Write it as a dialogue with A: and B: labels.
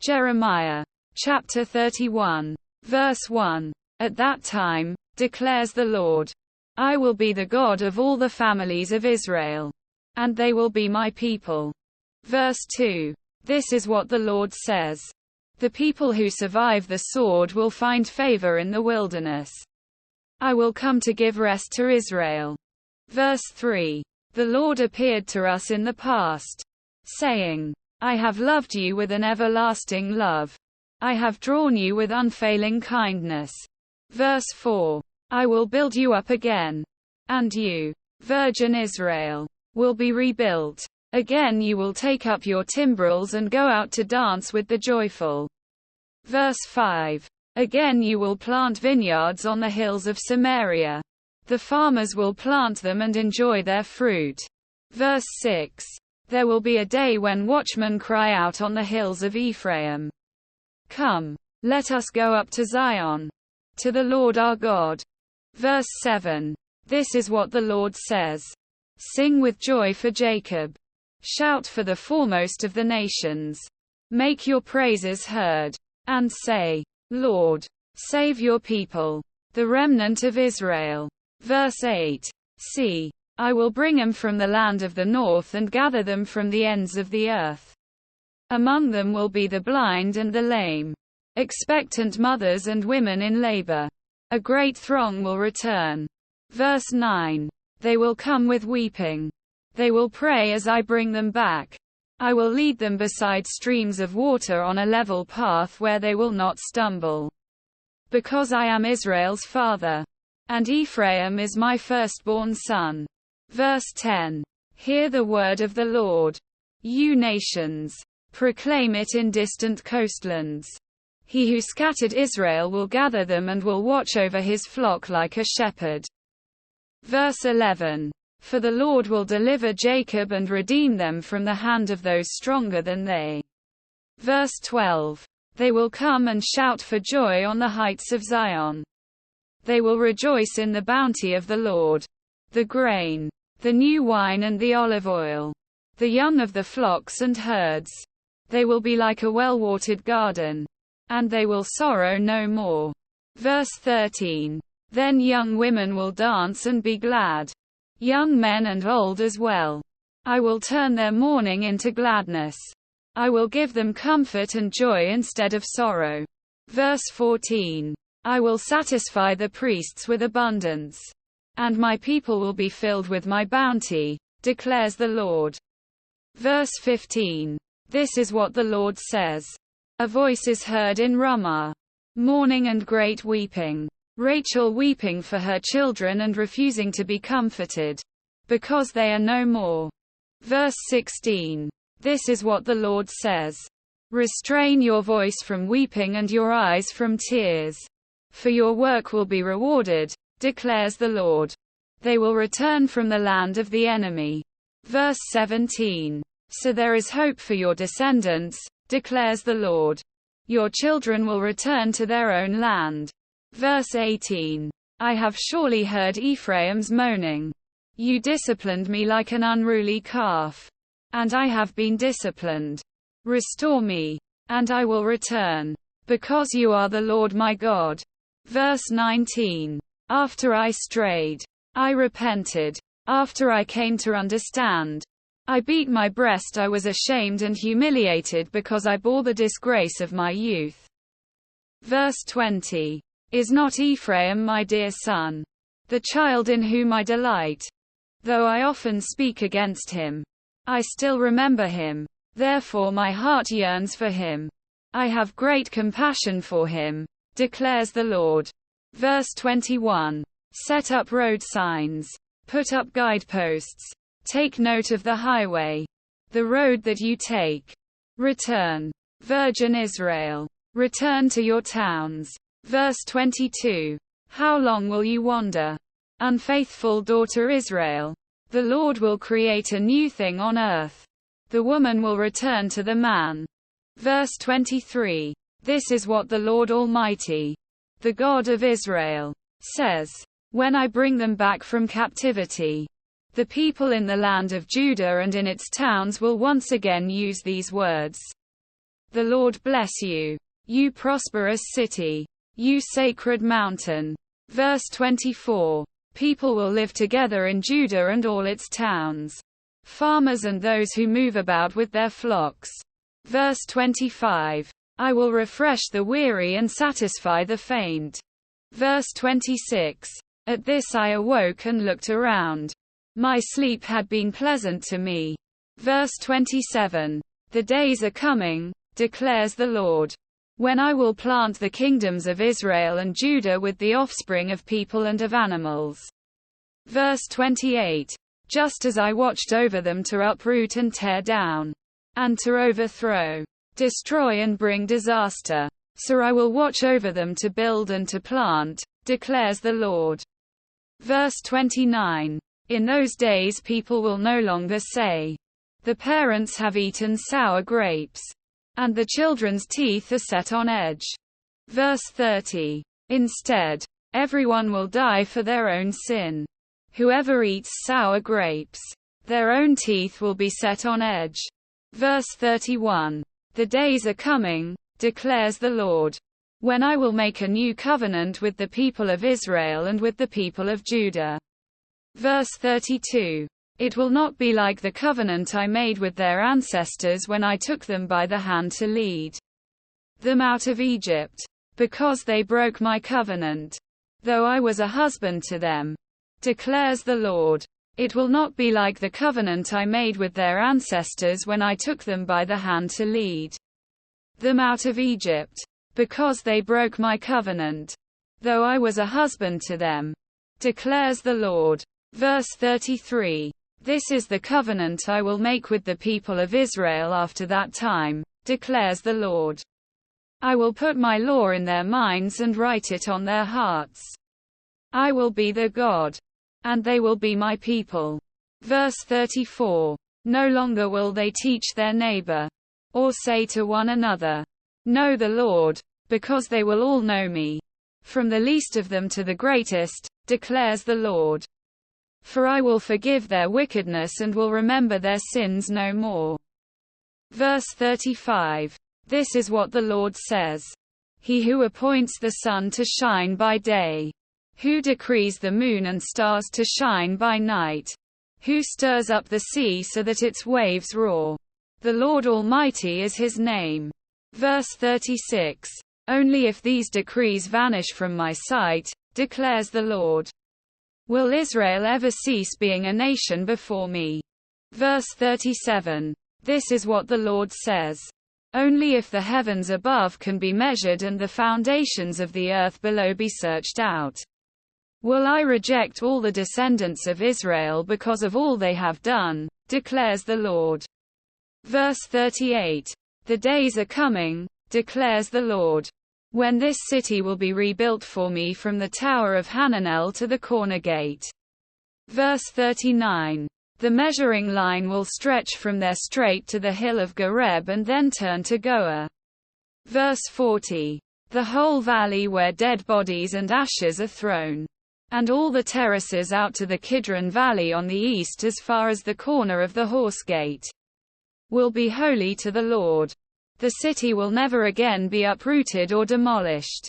A: Jeremiah chapter 31, verse 1. At that time, declares the Lord, I will be the God of all the families of Israel, and they will be my people. Verse 2. This is what the Lord says. The people who survive the sword will find favor in the wilderness. I will come to give rest to Israel. Verse 3. The Lord appeared to us in the past, saying, I have loved you with an everlasting love. I have drawn you with unfailing kindness. Verse 4. I will build you up again. And you, virgin Israel, will be rebuilt. Again you will take up your timbrels and go out to dance with the joyful. Verse 5. Again you will plant vineyards on the hills of Samaria. The farmers will plant them and enjoy their fruit. Verse 6. There will be a day when watchmen cry out on the hills of Ephraim. Come, let us go up to Zion, to the Lord our God. Verse 7. This is what the Lord says. Sing with joy for Jacob. Shout for the foremost of the nations. Make your praises heard. And say, Lord, save your people, the remnant of Israel. Verse 8. See, I will bring them from the land of the north and gather them from the ends of the earth. Among them will be the blind and the lame, expectant mothers and women in labor. A great throng will return. Verse 9. They will come with weeping. They will pray as I bring them back. I will lead them beside streams of water on a level path where they will not stumble. Because I am Israel's father, and Ephraim is my firstborn son. Verse 10. Hear the word of the Lord, you nations. Proclaim it in distant coastlands. He who scattered Israel will gather them and will watch over his flock like a shepherd. Verse 11. For the Lord will deliver Jacob and redeem them from the hand of those stronger than they. Verse 12. They will come and shout for joy on the heights of Zion. They will rejoice in the bounty of the Lord, the grain, the new wine and the olive oil, the young of the flocks and herds. They will be like a well-watered garden, and they will sorrow no more. Verse 13. Then young women will dance and be glad. Young men and old as well. I will turn their mourning into gladness. I will give them comfort and joy instead of sorrow. Verse 14. I will satisfy the priests with abundance, and my people will be filled with my bounty, declares the Lord. Verse 15. This is what the Lord says. A voice is heard in Ramah, mourning and great weeping. Rachel weeping for her children and refusing to be comforted, because they are no more. Verse 16. This is what the Lord says. Restrain your voice from weeping and your eyes from tears, for your work will be rewarded, declares the Lord. They will return from the land of the enemy. Verse 17. So there is hope for your descendants, declares the Lord. Your children will return to their own land. Verse 18. I have surely heard Ephraim's moaning. You disciplined me like an unruly calf, and I have been disciplined. Restore me, and I will return, because you are the Lord my God. Verse 19. After I strayed, I repented. After I came to understand, I beat my breast. I was ashamed and humiliated because I bore the disgrace of my youth. Verse 20. Is not Ephraim my dear son, the child in whom I delight? Though I often speak against him, I still remember him. Therefore my heart yearns for him. I have great compassion for him, declares the Lord. Verse 21. Set up road signs. Put up guideposts. Take note of the highway, the road that you take. Return, virgin Israel. Return to your towns. Verse 22. How long will you wander, unfaithful daughter Israel? The Lord will create a new thing on earth. The woman will return to the man. Verse 23. This is what the Lord Almighty, the God of Israel, says. When I bring them back from captivity, the people in the land of Judah and in its towns will once again use these words. The Lord bless you, you prosperous city, you sacred mountain. Verse 24. People will live together in Judah and all its towns, farmers and those who move about with their flocks. Verse 25. I will refresh the weary and satisfy the faint. Verse 26. At this I awoke and looked around. My sleep had been pleasant to me. Verse 27. The days are coming, declares the Lord, when I will plant the kingdoms of Israel and Judah with the offspring of people and of animals. Verse 28. Just as I watched over them to uproot and tear down, and to overthrow, destroy and bring disaster, so I will watch over them to build and to plant, declares the Lord. Verse 29. In those days people will no longer say, the parents have eaten sour grapes, and the children's teeth are set on edge. Verse 30. Instead, everyone will die for their own sin. Whoever eats sour grapes, their own teeth will be set on edge. Verse 31. The days are coming, declares the Lord, when I will make a new covenant with the people of Israel and with the people of Judah. Verse 32. It will not be like the covenant I made with their ancestors when I took them by the hand to lead them out of Egypt, because they broke my covenant, though I was a husband to them, declares the Lord. It will not be like the covenant I made with their ancestors when I took them by the hand to lead them out of Egypt, because they broke my covenant, though I was a husband to them, declares the Lord. Verse 33. This is the covenant I will make with the people of Israel after that time, declares the Lord. I will put my law in their minds and write it on their hearts. I will be their God, and they will be my people. Verse 34. No longer will they teach their neighbor, or say to one another, know the Lord, because they will all know me, from the least of them to the greatest, declares the Lord. For I will forgive their wickedness and will remember their sins no more. Verse 35. This is what the Lord says. He who appoints the sun to shine by day, who decrees the moon and stars to shine by night, who stirs up the sea so that its waves roar. The Lord Almighty is his name. Verse 36. Only if these decrees vanish from my sight, declares the Lord, will Israel ever cease being a nation before me. Verse 37. This is what the Lord says. Only if the heavens above can be measured and the foundations of the earth below be searched out, will I reject all the descendants of Israel because of all they have done, declares the Lord. Verse 38. The days are coming, declares the Lord, when this city will be rebuilt for me from the tower of Hananel to the corner gate. Verse 39. The measuring line will stretch from there straight to the hill of Gareb and then turn to Goah. Verse 40. The whole valley where dead bodies and ashes are thrown, and all the terraces out to the Kidron Valley on the east as far as the corner of the Horse Gate, will be holy to the Lord. The city will never again be uprooted or demolished.